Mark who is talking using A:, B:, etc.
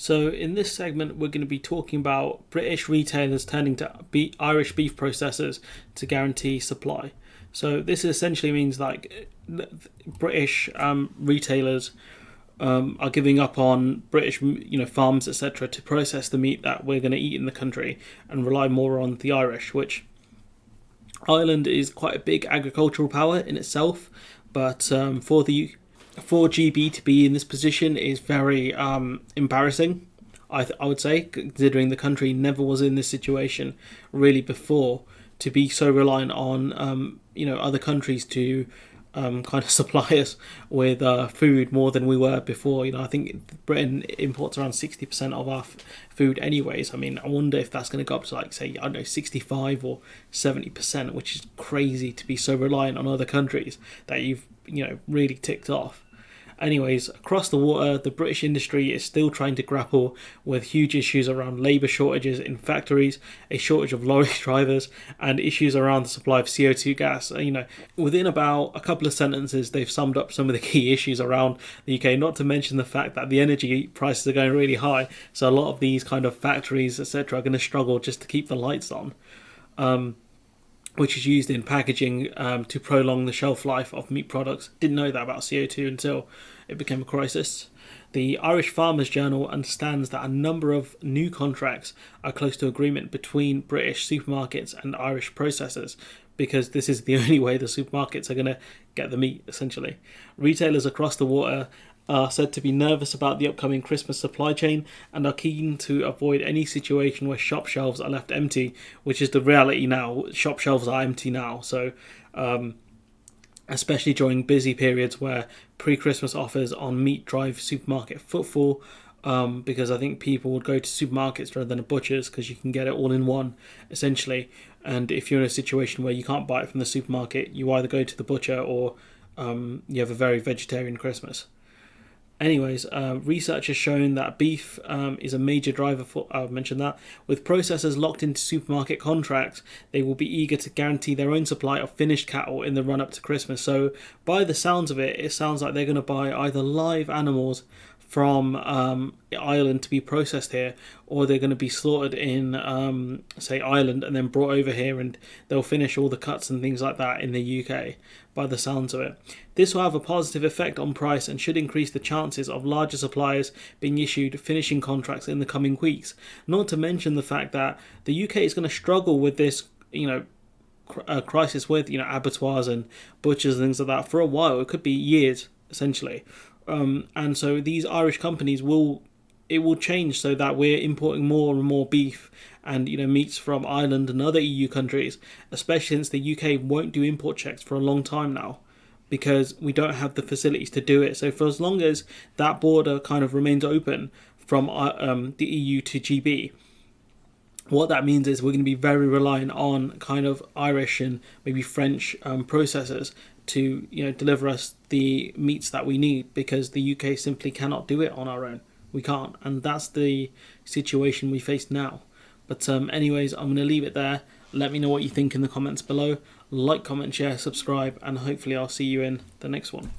A: So in this segment, we're going to be talking about British retailers turning to Irish beef processors to guarantee supply. So this essentially means like British retailers are giving up on British, farms, etc., to process the meat that we're going to eat in the country and rely more on the Irish, which Ireland is quite a big agricultural power in itself, but for GB to be in this position is very embarrassing. I would say, considering the country never was in this situation really before, to be so reliant on other countries to kind of supply us with food more than we were before. I think Britain imports around 60% of our food anyways. I mean, I wonder if that's going to go up to like, say, I don't know, 65 or 70%, which is crazy to be so reliant on other countries that you've really ticked off. Anyways, across the water, the British industry is still trying to grapple with huge issues around labour shortages in factories, a shortage of lorry drivers, and issues around the supply of CO2 gas. Within about a couple of sentences, they've summed up some of the key issues around the UK, not to mention the fact that the energy prices are going really high, so a lot of these kind of factories, etc., are going to struggle just to keep the lights on. Which is used in packaging to prolong the shelf life of meat products. Didn't know that about CO2 until it became a crisis. The Irish Farmers Journal understands that a number of new contracts are close to agreement between British supermarkets and Irish processors, because this is the only way the supermarkets are going to get the meat, essentially. Retailers across the water are said to be nervous about the upcoming Christmas supply chain and are keen to avoid any situation where shop shelves are left empty, which is the reality now. Shop shelves are empty now, so especially during busy periods where pre-Christmas offers on meat drive supermarket footfall, because I think people would go to supermarkets rather than a butcher's because you can get it all in one, essentially. And if you're in a situation where you can't buy it from the supermarket, you either go to the butcher or you have a very vegetarian Christmas. Anyways, research has shown that beef is a major driver for, I've mentioned that, with processors locked into supermarket contracts, they will be eager to guarantee their own supply of finished cattle in the run-up to Christmas. So by the sounds of it, it sounds like they're going to buy either live animals from Ireland to be processed here, or they're going to be slaughtered in, say, Ireland and then brought over here, and they'll finish all the cuts and things like that in the UK, by the sounds of it. This will have a positive effect on price and should increase the chances of larger suppliers being issued finishing contracts in the coming weeks. Not to mention the fact that the UK is going to struggle with this, crisis with, abattoirs and butchers and things like that for a while. It could be years, essentially. And so these Irish companies will change so that we're importing more and more beef and meats from Ireland and other EU countries, especially since the UK won't do import checks for a long time now because we don't have the facilities to do it. So for as long as that border kind of remains open from the EU to GB, what that means is we're going to be very reliant on kind of Irish and maybe French processors to deliver us the meats that we need, because the UK simply cannot do it on our own. We can't, and that's the situation we face now. But anyways, I'm going to leave it there. Let me know what you think in the comments below. Like, comment, share, subscribe, and hopefully I'll see you in the next one.